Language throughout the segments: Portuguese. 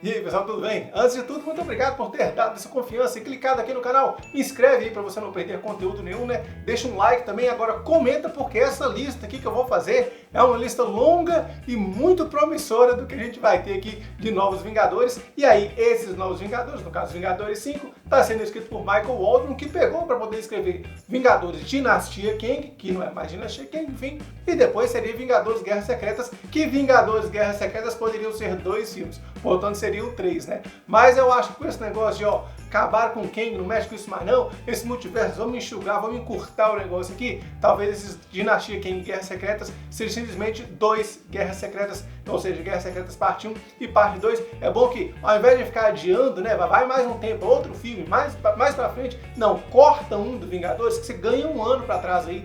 E aí pessoal, tudo bem? Antes de tudo, muito obrigado por ter dado essa confiança e clicado aqui no canal. Inscreve aí para você não perder conteúdo nenhum, né? Deixa um like também, agora comenta porque essa lista aqui que eu vou fazer é uma lista longa e muito promissora do que a gente vai ter aqui de Novos Vingadores. E aí, esses Novos Vingadores, no caso Vingadores 5, está sendo escrito por Michael Waldron, que pegou para poder escrever Vingadores Dinastia Kang, que não é mais Dinastia Kang, enfim, e depois seria Vingadores Guerras Secretas, que Vingadores Guerras Secretas poderiam ser 2 filmes, portanto seriam 3, né? Mas eu acho que com esse negócio de, acabar com Kang, não mexe com isso mais não, esse multiverso, vamos enxugar, vamos encurtar o negócio aqui, talvez esses Dinastia Kang e Guerras Secretas sejam simplesmente 2 Guerras Secretas, ou seja, Guerras Secretas parte 1 e parte 2. É bom que, ao invés de ficar adiando, né, vai mais um tempo, outro filme, mais pra frente, não, corta um do Vingadores, que você ganha um ano pra trás aí,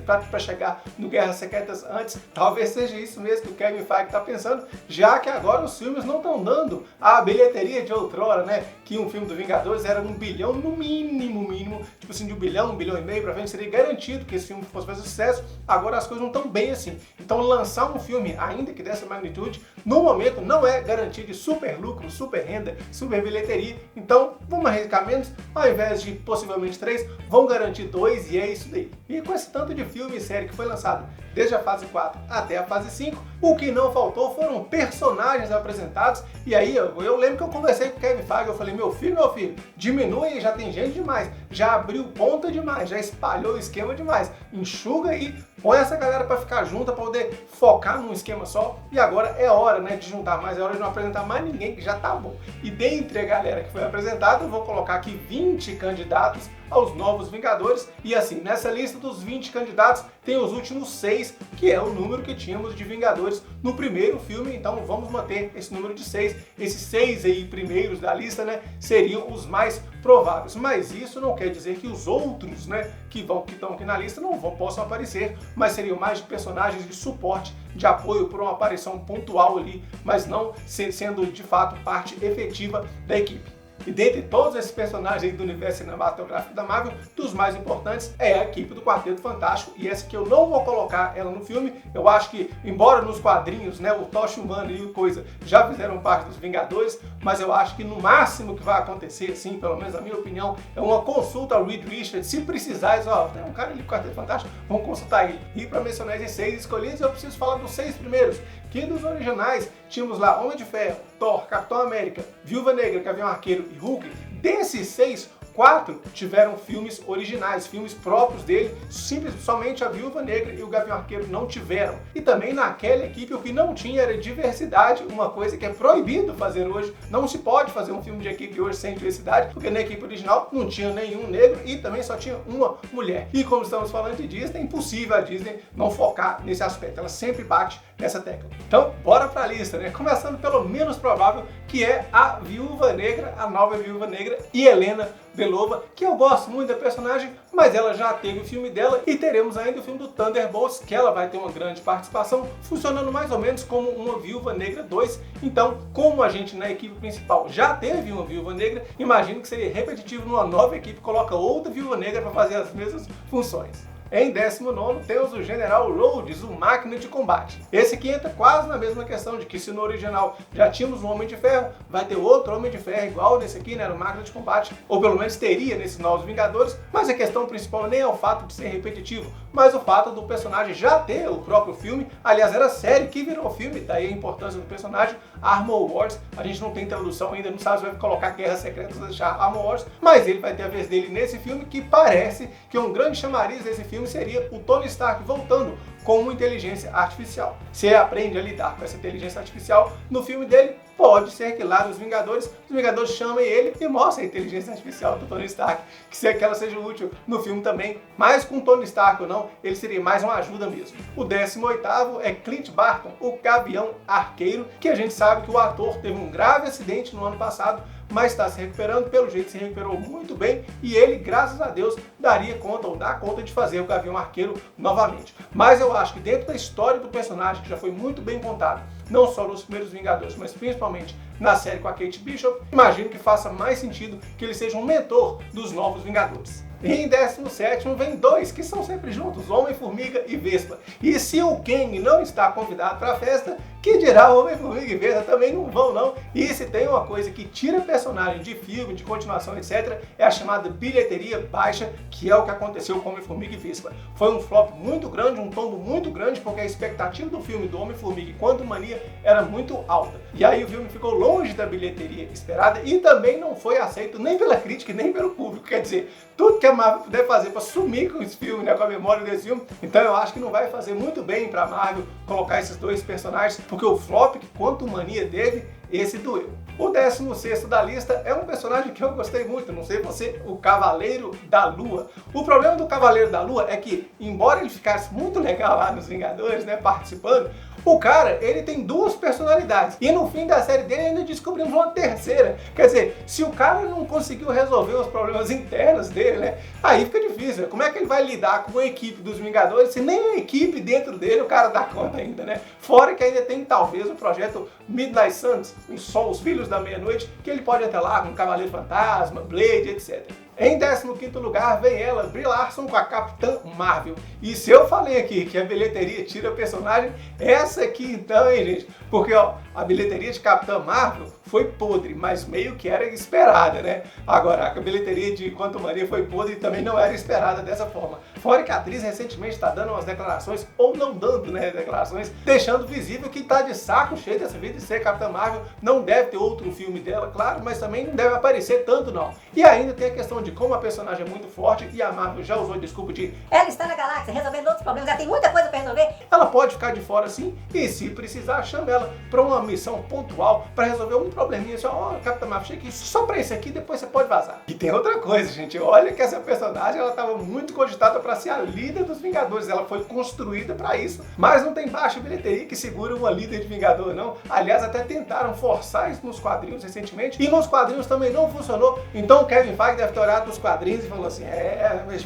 pra chegar no Guerras Secretas antes. Talvez seja isso mesmo que o Kevin Feige tá pensando, já que agora os filmes não estão dando a bilheteria de outrora, né, que um filme do Vingadores era 1 bilhão no mínimo, tipo assim, de 1 bilhão e meio pra frente, seria garantido que esse filme fosse fazer sucesso. Agora as coisas não estão bem assim. Então lançar um filme, ainda que dessa magnitude, no momento não é garantia de super lucro, super renda, super bilheteria. Então vamos arriscar menos, ao invés de possivelmente 3, vão garantir 2 e é isso daí. E com esse tanto de filme e série que foi lançado desde a fase 4 até a fase 5, o que não faltou foram personagens apresentados. E aí eu lembro que eu conversei com o Kevin Feige, eu falei, meu filho, diminui aí, já tem gente demais, já abriu ponta demais, já espalhou o esquema demais, enxuga aí, põe essa galera para ficar junta, para poder focar num esquema só. E agora é hora, né, de juntar mais, é hora de não apresentar mais ninguém, que já tá bom. E dentre a galera que foi apresentada, eu vou colocar aqui 20 candidatos aos Novos Vingadores. E assim, nessa lista dos 20 candidatos, tem os últimos 6, que é o número que tínhamos de Vingadores no primeiro filme. Então vamos manter esse número de 6. Esses 6 aí primeiros da lista, né, seriam os mais prováveis. Mas isso não quer dizer que os outros, né, que estão aqui na lista possam aparecer, mas seriam mais personagens de suporte, de apoio por uma aparição pontual ali, mas não sendo de fato parte efetiva da equipe. E dentre todos esses personagens aí do universo cinematográfico da Marvel, dos mais importantes é a equipe do Quarteto Fantástico, e essa que eu não vou colocar ela no filme. Eu acho que, embora nos quadrinhos, né, o Tocha Humana e o Coisa já fizeram parte dos Vingadores, mas eu acho que no máximo que vai acontecer, assim, pelo menos na minha opinião, é uma consulta ao Reed Richards. Se precisar, tem um cara ali do Quarteto Fantástico, vamos consultar ele. E para mencionar esses 6 escolhidos, eu preciso falar dos 6 primeiros, que dos originais tínhamos lá Homem de Ferro, Thor, Capitão América, Viúva Negra, Gavião Arqueiro e Hulk. Desses 6, 4 tiveram filmes originais, filmes próprios dele, somente a Viúva Negra e o Gavião Arqueiro não tiveram. E também naquela equipe o que não tinha era diversidade, uma coisa que é proibido fazer hoje. Não se pode fazer um filme de equipe hoje sem diversidade, porque na equipe original não tinha nenhum negro e também só tinha uma mulher. E como estamos falando de Disney, é impossível a Disney não focar nesse aspecto, ela sempre bate nessa tecla. Então, bora pra lista, né? Começando pelo menos provável, que é a Viúva Negra, a nova Viúva Negra, e Helena Belova, que eu gosto muito da personagem, mas ela já teve o filme dela, e teremos ainda o filme do Thunderbolts, que ela vai ter uma grande participação, funcionando mais ou menos como uma Viúva Negra 2. Então, como a gente na equipe principal já teve uma Viúva Negra, imagino que seria repetitivo numa nova equipe, coloca outra Viúva Negra para fazer as mesmas funções. Em 19º temos o General Rhodes, o Máquina de Combate. Esse aqui entra quase na mesma questão de que se no original já tínhamos um Homem de Ferro, vai ter outro Homem de Ferro igual nesse aqui, né, no Máquina de Combate, ou pelo menos teria nesses Novos Vingadores, mas a questão principal nem é o fato de ser repetitivo, mas o fato do personagem já ter o próprio filme. Aliás, era a série que virou filme, daí a importância do personagem. Armor Wars, a gente não tem tradução ainda, não sabe se vai colocar Guerras Secretas ou deixar Armor Wars, mas ele vai ter a vez dele nesse filme, que parece que um grande chamariz desse filme seria o Tony Stark voltando com uma inteligência artificial. Se ele aprende a lidar com essa inteligência artificial no filme dele, pode ser que lá nos Vingadores, os Vingadores chamem ele e mostrem a inteligência artificial do Tony Stark, que se aquela seja útil no filme também, mas com Tony Stark ou não, ele seria mais uma ajuda mesmo. O 18º é Clint Barton, o Gavião Arqueiro, que a gente sabe que o ator teve um grave acidente no ano passado, mas está se recuperando, pelo jeito se recuperou muito bem, e ele, graças a Deus, daria conta ou dá conta de fazer o Gavião Arqueiro novamente. Mas eu acho que dentro da história do personagem, que já foi muito bem contada, não só nos primeiros Vingadores, mas principalmente na série com a Kate Bishop, imagino que faça mais sentido que ele seja um mentor dos novos Vingadores. E em 17º vem dois, que são sempre juntos, Homem-Formiga e Vespa. E se o Kang não está convidado para a festa, que dirá Homem-Formiga e Vespa também não vão não. E se tem uma coisa que tira personagem de filme, de continuação, etc., é a chamada bilheteria baixa, que é o que aconteceu com Homem-Formiga e Vespa. Foi um flop muito grande, um tombo muito grande, porque a expectativa do filme do Homem-Formiga e Quantumania era muito alta. E aí o filme ficou longe da bilheteria esperada e também não foi aceito nem pela crítica nem pelo público. Quer dizer, tudo que a Marvel puder fazer para sumir com esse filme, né, com a memória desse filme, então eu acho que não vai fazer muito bem para a Marvel colocar esses dois personagens, porque o flop que Quantumania teve, esse doeu. O 16º da lista é um personagem que eu gostei muito, não sei você, o Cavaleiro da Lua. O problema do Cavaleiro da Lua é que, embora ele ficasse muito legal lá nos Vingadores, né, participando, o cara, ele tem duas personalidades. E no fim da série dele ainda descobrimos uma terceira. Quer dizer, se o cara não conseguiu resolver os problemas internos dele, né, aí fica difícil. Como é que ele vai lidar com a equipe dos Vingadores se nem a equipe dentro dele o cara dá conta ainda, né? Fora que ainda tem talvez o projeto Midnight Suns, os Filhos da Meia-Noite, que ele pode até lá com Cavaleiro Fantasma, Blade, etc. Em 15º lugar vem ela, Brie Larson com a Capitã Marvel. E se eu falei aqui que a bilheteria tira personagem, essa aqui então, hein, gente? Porque ó, a bilheteria de Capitã Marvel foi podre, mas meio que era esperada, né? Agora, a bilheteria de Quantumania foi podre e também não era esperada dessa forma. Fora que a atriz recentemente está dando umas declarações, ou não dando, né, declarações, deixando visível que está de saco cheio dessa vida de ser Capitã Marvel, não deve ter outro filme dela, claro, mas também não deve aparecer tanto não. E ainda tem a questão de como a personagem é muito forte e a Marvel já usou a desculpa de ela está na galáxia resolvendo outros problemas, ela tem muita coisa para resolver. Ela pode ficar de fora sim, e se precisar, chama ela para uma missão pontual para resolver um probleminha assim, ó, Capitã Marvel, chega aqui, só para esse aqui, depois você pode vazar. E tem outra coisa, gente, olha que essa personagem, ela estava muito cogitada para ser a líder dos Vingadores, ela foi construída para isso, mas não tem baixa bilheteria que segura uma líder de Vingador, não. Aliás, até tentaram forçar isso nos quadrinhos recentemente, e nos quadrinhos também não funcionou, então o Kevin Feige deve ter olhado nos quadrinhos e falou assim,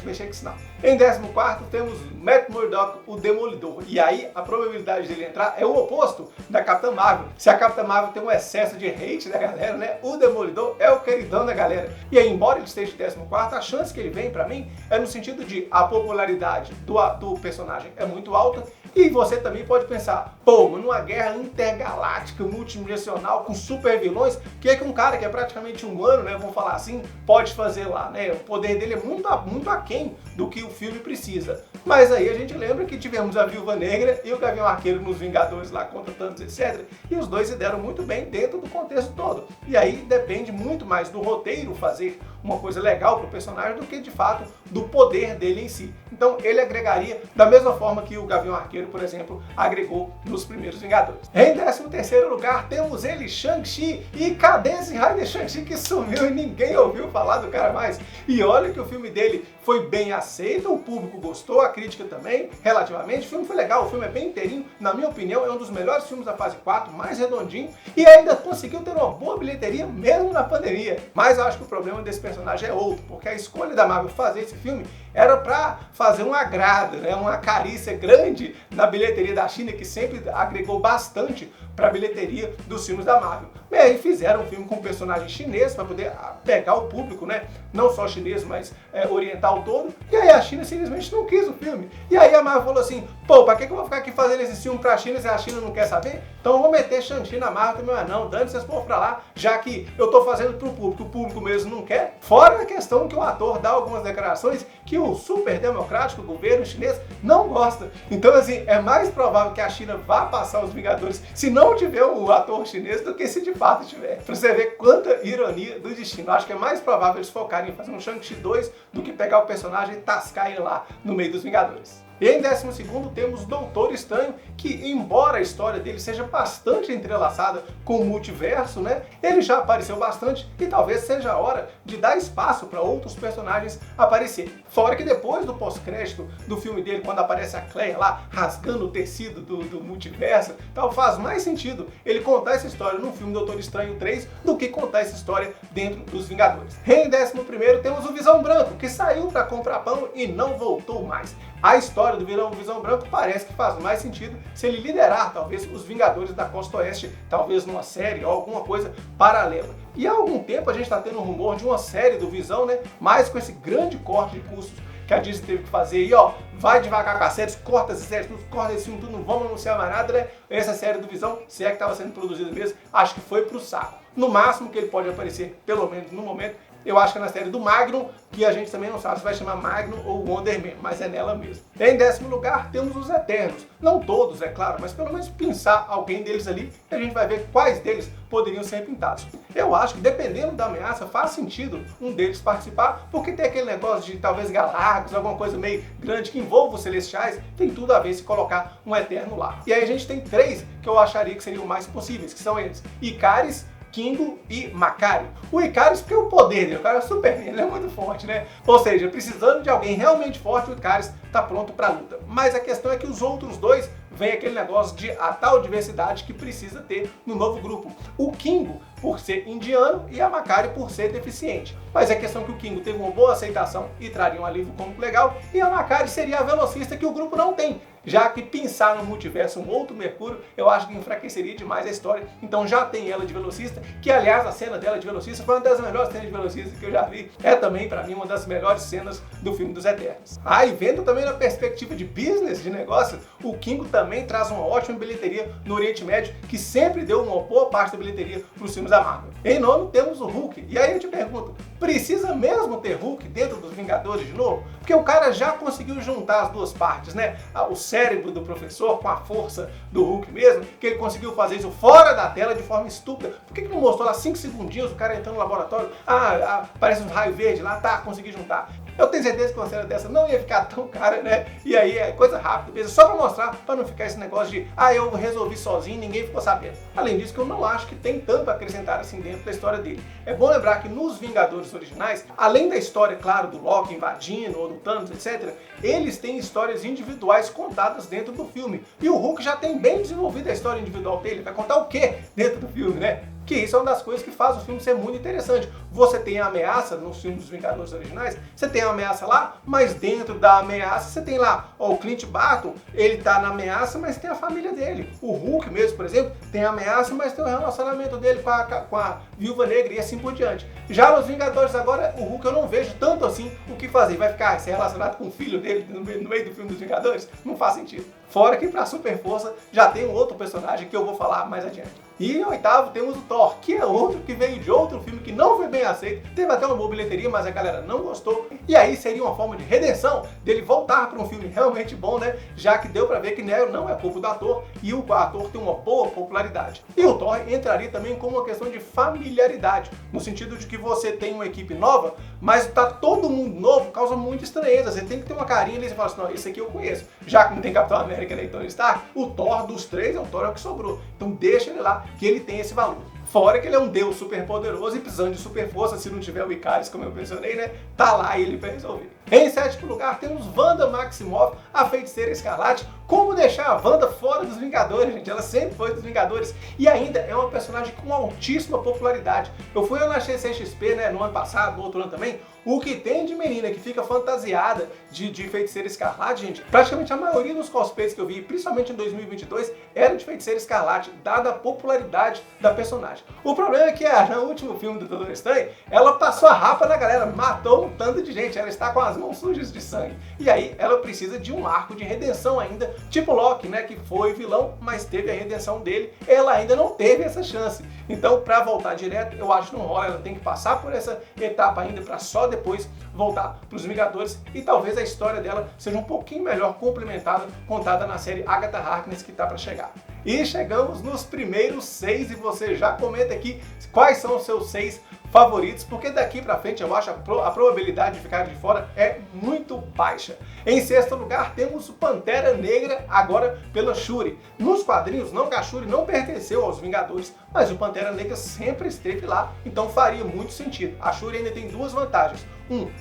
mexer com isso não. Em 14º temos Matt Murdock, o Demolidor, e aí a probabilidade dele entrar é o oposto da Capitã Marvel. Se a Capitã Marvel tem um excesso de hate da galera, né, o Demolidor é o queridão da galera. E aí, embora ele esteja em 14º, a chance que ele vem pra mim é no sentido de a popularidade do personagem é muito alta, e você também pode pensar, pô, mas numa guerra intergaláctica, multidimensional, com super vilões, o que é que um cara que é praticamente humano, né, vamos falar assim, pode fazer lá, né? O poder dele é muito aquém do que o filme precisa. Mas aí a gente lembra que tivemos a Viúva Negra e o Gavião Arqueiro nos Vingadores lá contra Thanos, etc. E os dois se deram muito bem dentro do contexto todo. E aí depende muito mais do roteiro fazer uma coisa legal pro personagem do que de fato do poder dele em si. Então ele agregaria da mesma forma que o Gavião Arqueiro, por exemplo, agregou nos primeiros Vingadores. Em 13º lugar temos ele, Shang-Chi. E cadê esse raio de Shang-Chi que sumiu e ninguém ouviu falar do cara mais? E olha que o filme dele foi bem aceito, o público gostou, a crítica também, relativamente. O filme foi legal, o filme é bem inteirinho, na minha opinião é um dos melhores filmes da fase 4, mais redondinho, e ainda conseguiu ter uma boa bilheteria mesmo na pandemia. Mas eu acho que o problema desse personagem é outro, porque a escolha da Marvel fazer esse filme era para fazer um agrado, né, uma carícia grande na bilheteria da China, que sempre agregou bastante para a bilheteria dos filmes da Marvel. E aí fizeram um filme com um personagem chinês para poder pegar o público, né, não só chinês, mas oriental todo, e aí a China simplesmente não quis o filme. E aí a Marvel falou assim, pô, pra que eu vou ficar aqui fazendo esse filme pra China se a China não quer saber? Então eu vou meter Shang-Chi na Marvel também, mas não, dane vocês por pra lá, já que eu tô fazendo pro público, o público mesmo não quer. Fora a questão que o ator dá algumas declarações que o super democrático governo chinês não gosta. Então assim, é mais provável que a China vá passar os Vingadores se não tiver o ator chinês do que se de fato tiver. Pra você ver quanta ironia do destino. Acho que é mais provável eles focarem em fazer um Shang-Chi 2 do que pegar o personagem e tascar ele lá no meio dos Vingadores. E em 12º temos Doutor Estranho, que embora a história dele seja bastante entrelaçada com o multiverso, né, ele já apareceu bastante e talvez seja a hora de dar espaço para outros personagens aparecerem. Fora que depois do pós-crédito do filme dele, quando aparece a Cleia lá rasgando o tecido do multiverso, então faz mais sentido ele contar essa história no filme Doutor Estranho 3 do que contar essa história dentro dos Vingadores. Em 11º temos o Visão Branco, que saiu para comprar pão e não voltou mais. A história do vilão Visão Branco parece que faz mais sentido se ele liderar, talvez, os Vingadores da Costa Oeste, talvez numa série ou alguma coisa paralela. E há algum tempo a gente está tendo um rumor de uma série do Visão, né? Mas com esse grande corte de custos que a Disney teve que fazer aí, ó, vai devagar com as séries, corta as séries, tudo, corta esse filme, tudo, não vamos anunciar mais nada, né? Essa série do Visão, se é que estava sendo produzida mesmo, acho que foi pro saco. No máximo que ele pode aparecer, pelo menos no momento, eu acho que é na série do Magnum, que a gente também não sabe se vai chamar Magnum ou Wonder Man, mas é nela mesmo. Em 10º lugar, temos os Eternos. Não todos, é claro, mas pelo menos pensar alguém deles ali, e a gente vai ver quais deles poderiam ser pintados. Eu acho que dependendo da ameaça, faz sentido um deles participar, porque tem aquele negócio de talvez Galactus, alguma coisa meio grande que envolva os Celestiais, tem tudo a ver se colocar um Eterno lá. E aí a gente tem 3 que eu acharia que seriam mais possíveis, que são eles: Ikaris, Kingo e Makkari. O Ikaris, porque é o poder dele, o cara é Superman, ele é muito forte, né? Ou seja, precisando de alguém realmente forte, o Ikaris tá pronto pra luta. Mas a questão é que os outros dois, vem aquele negócio de a tal diversidade que precisa ter no novo grupo. O Kingo, por ser indiano, e a Makkari por ser deficiente. Mas a questão é que o Kingo teve uma boa aceitação e traria um alívio cômico legal, e a Makkari seria a velocista que o grupo não tem. Já que pensar no multiverso um outro Mercúrio, eu acho que enfraqueceria demais a história. Então já tem ela de velocista, que aliás a cena dela de velocista foi uma das melhores cenas de velocista que eu já vi. É também pra mim uma das melhores cenas do filme dos Eternos. Ah, e vendo também na perspectiva de business, de negócio, o Kingo também traz uma ótima bilheteria no Oriente Médio, que sempre deu uma boa parte da bilheteria pros filmes da Marvel. Em nono temos o Hulk. E aí eu te pergunto, precisa mesmo ter Hulk dentro dos Vingadores de novo? Porque o cara já conseguiu juntar as duas partes, né? O cérebro do professor com a força do Hulk mesmo, que ele conseguiu fazer isso fora da tela de forma estúpida. Por que não mostrou lá 5 segundinhos o cara entrando no laboratório? Aparece uns raios verdes lá, tá, consegui juntar. Eu tenho certeza que uma cena dessa não ia ficar tão cara, né? E aí é coisa rápida mesmo, só pra mostrar, pra não ficar esse negócio de eu resolvi sozinho, ninguém ficou sabendo. Além disso, que eu não acho que tem tanto a acrescentar assim dentro da história dele. É bom lembrar que nos Vingadores originais, além da história, claro, do Loki invadindo, ou do Thanos, etc., eles têm histórias individuais contadas dentro do filme. E o Hulk já tem bem desenvolvida a história individual dele. Vai contar o quê dentro do filme, né? Que isso é uma das coisas que faz o filme ser muito interessante. Você tem a ameaça nos filmes dos Vingadores originais, você tem a ameaça lá, mas dentro da ameaça você tem lá, o Clint Barton, ele tá na ameaça, mas tem a família dele. O Hulk mesmo, por exemplo, tem a ameaça, mas tem o relacionamento dele com a Viúva Negra e assim por diante. Já nos Vingadores agora, o Hulk eu não vejo tanto assim o que fazer. Vai ficar se relacionado com o filho dele no meio do filme dos Vingadores? Não faz sentido. Fora que pra Super Força já tem um outro personagem que eu vou falar mais adiante. E em oitavo temos o Thor, que é outro que veio de outro filme que não foi bem aceito, teve até uma boa bilheteria, mas a galera não gostou. E aí seria uma forma de redenção dele voltar para um filme realmente bom, né? Já que deu pra ver que não é culpa do ator e o ator tem uma boa popularidade. E o Thor entraria também como uma questão de familiaridade, no sentido de que você tem uma equipe nova, mas tá todo mundo novo, causa muita estranheza. Você tem que ter uma carinha ali e você fala assim, não, esse aqui eu conheço. Já que não tem Capitão América nem Tony Stark, o Thor dos 3 é o Thor que sobrou. Então deixa ele lá, que ele tem esse valor. Fora que ele é um deus super poderoso e precisando de super força, se não tiver o Ikaris, como eu mencionei, né? Tá lá ele pra resolver. Em sétimo lugar temos Wanda Maximoff, a Feiticeira Escarlate. Como deixar a Wanda fora dos Vingadores, gente? Ela sempre foi dos Vingadores e ainda é uma personagem com altíssima popularidade. Eu fui na CCXP, né, no ano passado, no outro ano também. O que tem de menina que fica fantasiada de Feiticeira Escarlate, gente, praticamente a maioria dos cosplays que eu vi, principalmente em 2022, era de Feiticeira Escarlate, dada a popularidade da personagem. O problema é que no último filme do Doutor Estranho, ela passou a rapa na galera, matou um tanto de gente, ela está com as mãos sujas de sangue. E aí ela precisa de um arco de redenção ainda, tipo Loki, né, que foi vilão, mas teve a redenção dele, ela ainda não teve essa chance. Então, para voltar direto, eu acho que não rola, ela tem que passar por essa etapa ainda para só depois voltar para os Vingadores e talvez a história dela seja um pouquinho melhor complementada, contada na série Agatha Harkness que tá para chegar. E chegamos nos primeiros 6 e você já comenta aqui quais são os seus 6 favoritos, porque daqui pra frente eu acho a probabilidade de ficar de fora é muito baixa. Em sexto lugar temos o Pantera Negra, agora pela Shuri. Nos quadrinhos, não que a Shuri não pertenceu aos Vingadores, mas o Pantera Negra sempre esteve lá, então faria muito sentido. A Shuri ainda tem duas vantagens.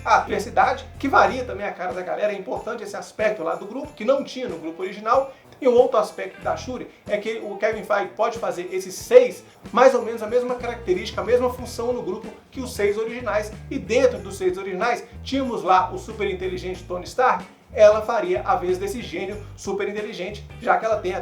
A diversidade, que varia também a cara da galera, é importante esse aspecto lá do grupo, que não tinha no grupo original. E um outro aspecto da Shuri é que o Kevin Feige pode fazer esses 6 mais ou menos a mesma característica, a mesma função no grupo que os 6 originais. E dentro dos 6 originais, tínhamos lá o super inteligente Tony Stark. ela faria a vez desse gênio super inteligente, já que ela tem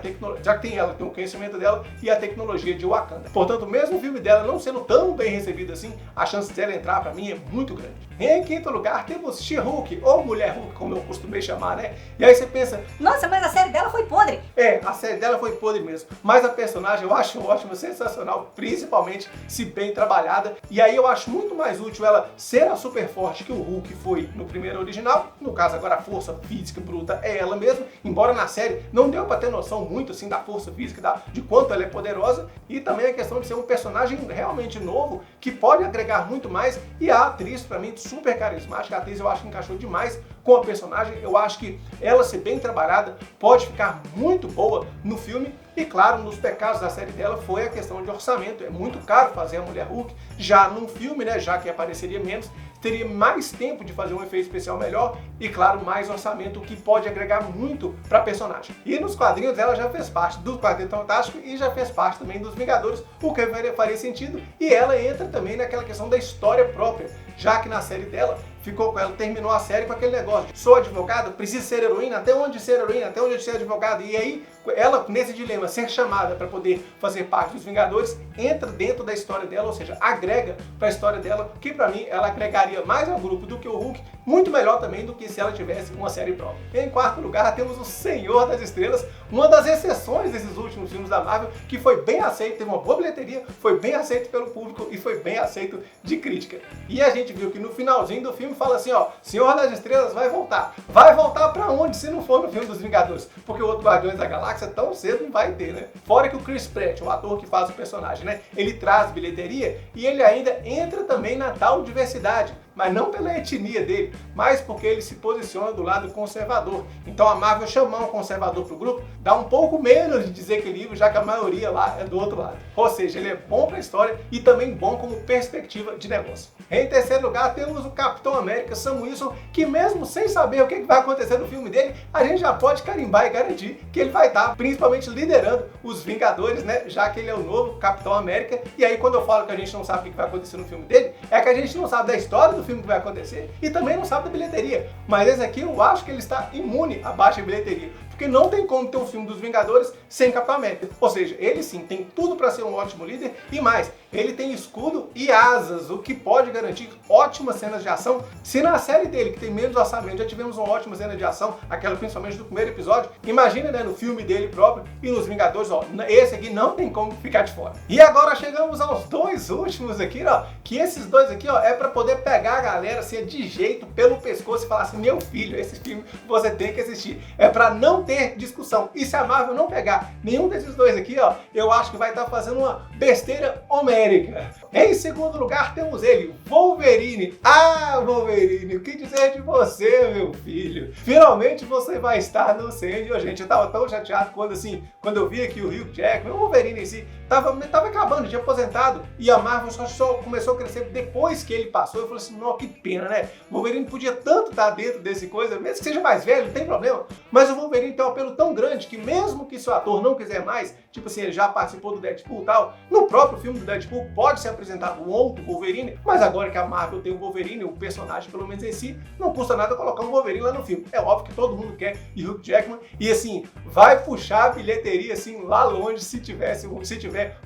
o conhecimento dela e a tecnologia de Wakanda. Portanto, mesmo o filme dela não sendo tão bem recebido assim, a chance dela entrar pra mim é muito grande. Em quinto lugar temos She-Hulk, ou Mulher Hulk, como eu costumei chamar, né? E aí você pensa, nossa, mas a série dela foi podre. a série dela foi podre mesmo, mas a personagem eu acho ótima, sensacional, principalmente se bem trabalhada. E aí eu acho muito mais útil ela ser a super forte que o Hulk foi no primeiro original. No caso agora a força física bruta é ela mesma, embora na série não deu pra ter noção muito assim da força física, de quanto ela é poderosa. E também a questão de ser um personagem realmente novo, que pode agregar muito mais. E a atriz, pra mim, super carismática, a atriz eu acho que encaixou demais com a personagem. Eu acho que ela ser bem trabalhada pode ficar muito boa no filme. E claro, nos pecados da série dela foi a questão de orçamento. É muito caro fazer a Mulher Hulk já num filme, né? Já que apareceria menos, teria mais tempo de fazer um efeito especial melhor e, claro, mais orçamento, o que pode agregar muito para a personagem. E nos quadrinhos ela já fez parte do Quarteto Fantástico e já fez parte também dos Vingadores, o que faria sentido. E ela entra também naquela questão da história própria, já que na série dela ela terminou a série com aquele negócio de sou advogada, preciso ser heroína, até onde ser heroína, até onde ser advogada. E aí ela, nesse dilema, ser chamada para poder fazer parte dos Vingadores, entra dentro da história dela, ou seja, agrega para a história dela, que para mim ela agregaria mais ao grupo do que o Hulk, muito melhor também do que se ela tivesse uma série própria. Em quarto lugar temos o Senhor das Estrelas, uma das exceções desses últimos filmes da Marvel, que foi bem aceito, teve uma boa bilheteria, foi bem aceito pelo público e foi bem aceito de crítica. E a gente viu que no finalzinho do filme fala assim, ó, Senhor das Estrelas vai voltar. Vai voltar pra onde se não for no filme dos Vingadores? Porque o outro Guardiões da Galáxia tão cedo não vai ter, né? Fora que o Chris Pratt, o ator que faz o personagem, né? Ele traz bilheteria e ele ainda entra também na tal diversidade. Mas não pela etnia dele, mas porque ele se posiciona do lado conservador. Então a Marvel chamar um conservador pro grupo dá um pouco menos de desequilíbrio, já que a maioria lá é do outro lado. Ou seja, ele é bom pra história e também bom como perspectiva de negócio. Em terceiro lugar temos o Capitão América, Sam Wilson, que mesmo sem saber o que vai acontecer no filme dele, a gente já pode carimbar e garantir que ele vai estar principalmente liderando os Vingadores, né? Já que ele é o novo Capitão América. E aí quando eu falo que a gente não sabe o que vai acontecer no filme dele, é que a gente não sabe da história do filme que vai acontecer e também não sabe da bilheteria. Mas esse aqui eu acho que ele está imune à baixa bilheteria, porque não tem como ter um filme dos Vingadores sem Capitão América. Ou seja, ele sim tem tudo para ser um ótimo líder e mais, ele tem escudo e asas, o que pode garantir ótimas cenas de ação. Se na série dele, que tem menos orçamento, já tivemos uma ótima cena de ação, aquela principalmente do primeiro episódio, imagina, né, no filme dele próprio e nos Vingadores, ó, esse aqui não tem como ficar de fora. E agora chegamos aos dois últimos aqui, ó, que esses dois aqui, ó, é para poder pegar a galera assim, de jeito pelo pescoço e falar assim, meu filho, esse filme você tem que assistir. É para não ter discussão. E se a Marvel não pegar nenhum desses dois aqui, ó, eu acho que vai estar fazendo uma besteira homérica. Em segundo lugar temos ele, Wolverine. Ah, Wolverine, o que dizer de você, meu filho? Finalmente você vai estar no Senhor, gente. Eu tava tão chateado quando eu vi aqui o Hugh Jackman, o Wolverine em si, tava acabando de aposentado e a Marvel só começou a crescer depois que ele passou. Eu falei assim, não, que pena, né? O Wolverine podia tanto estar dentro desse coisa, mesmo que seja mais velho, não tem problema. Mas o Wolverine tem um apelo tão grande que mesmo que seu ator não quiser mais, tipo assim, ele já participou do Deadpool e tal, no próprio filme do Deadpool pode ser apresentado um outro Wolverine, mas agora que a Marvel tem o Wolverine, o personagem pelo menos em si, não custa nada colocar um Wolverine lá no filme. É óbvio que todo mundo quer Hugh Jackman e assim, vai puxar a bilheteria assim lá longe se tiver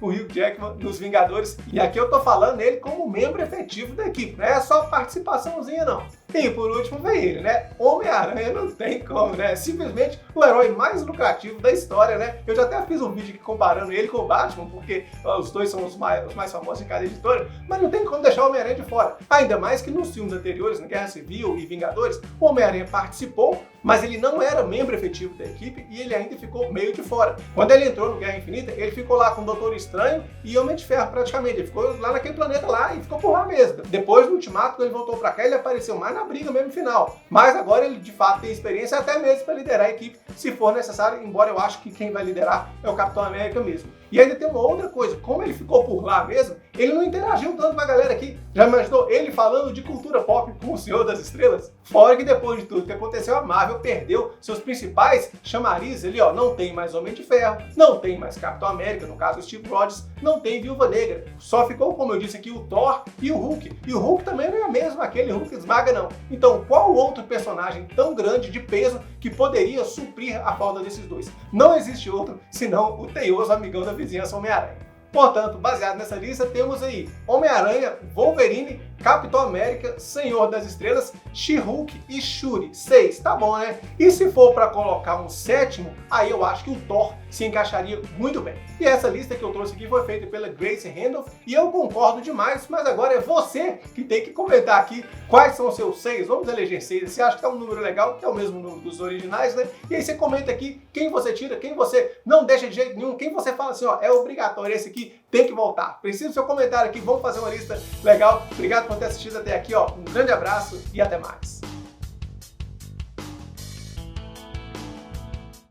o Hugh Jackman nos Vingadores. E aqui eu tô falando ele como membro efetivo da equipe, não é só participaçãozinha não. E por último vem ele, né? Homem-Aranha não tem como, né? Simplesmente o herói mais lucrativo da história, né? Eu já até fiz um vídeo aqui comparando ele com o Batman, porque os dois são os mais famosos em cada editora, mas não tem como deixar o Homem-Aranha de fora. Ainda mais que nos filmes anteriores, na Guerra Civil e Vingadores, o Homem-Aranha participou, mas ele não era membro efetivo da equipe e ele ainda ficou meio de fora. Quando ele entrou no Guerra Infinita, ele ficou lá com o Doutor Estranho e Homem de Ferro praticamente. Ele ficou lá naquele planeta lá e ficou por lá mesmo. Depois do Ultimato, quando ele voltou pra cá, ele apareceu mais na briga mesmo final. Mas agora ele de fato tem experiência até mesmo para liderar a equipe, se for necessário, embora eu acho que quem vai liderar é o Capitão América mesmo. E ainda tem uma outra coisa, como ele ficou por lá mesmo, ele não interagiu tanto com a galera aqui. Já imaginou ele falando de cultura pop com o Senhor das Estrelas? Fora que depois de tudo que aconteceu, a Marvel perdeu seus principais chamarizes ali, ó. Não tem mais Homem de Ferro, não tem mais Capitão América, no caso Steve Rogers, não tem Viúva Negra. Só ficou, como eu disse aqui, o Thor e o Hulk. E o Hulk também não é mesmo aquele Hulk esmaga, não. Então, qual outro personagem tão grande, de peso, que poderia suprir a falta desses dois? Não existe outro, senão o teioso amigão da vizinhança Homem-Aranha. Portanto, baseado nessa lista, temos aí Homem-Aranha, Wolverine, Capitão América, Senhor das Estrelas, She-Hulk e Shuri. 6, tá bom, né? E se for para colocar um sétimo, aí eu acho que o Thor se encaixaria muito bem. E essa lista que eu trouxe aqui foi feita pela Grace Randolph e eu concordo demais, mas agora é você que tem que comentar aqui quais são os seus 6. Vamos eleger 6. Você acha que é um número legal, que é o mesmo número dos originais, né? E aí você comenta aqui quem você tira, quem você não deixa de jeito nenhum, quem você fala assim, ó, é obrigatório, esse aqui tem que voltar. Preciso do seu comentário aqui, vamos fazer uma lista legal. Obrigado por ter assistido até aqui, ó. Um grande abraço e até mais.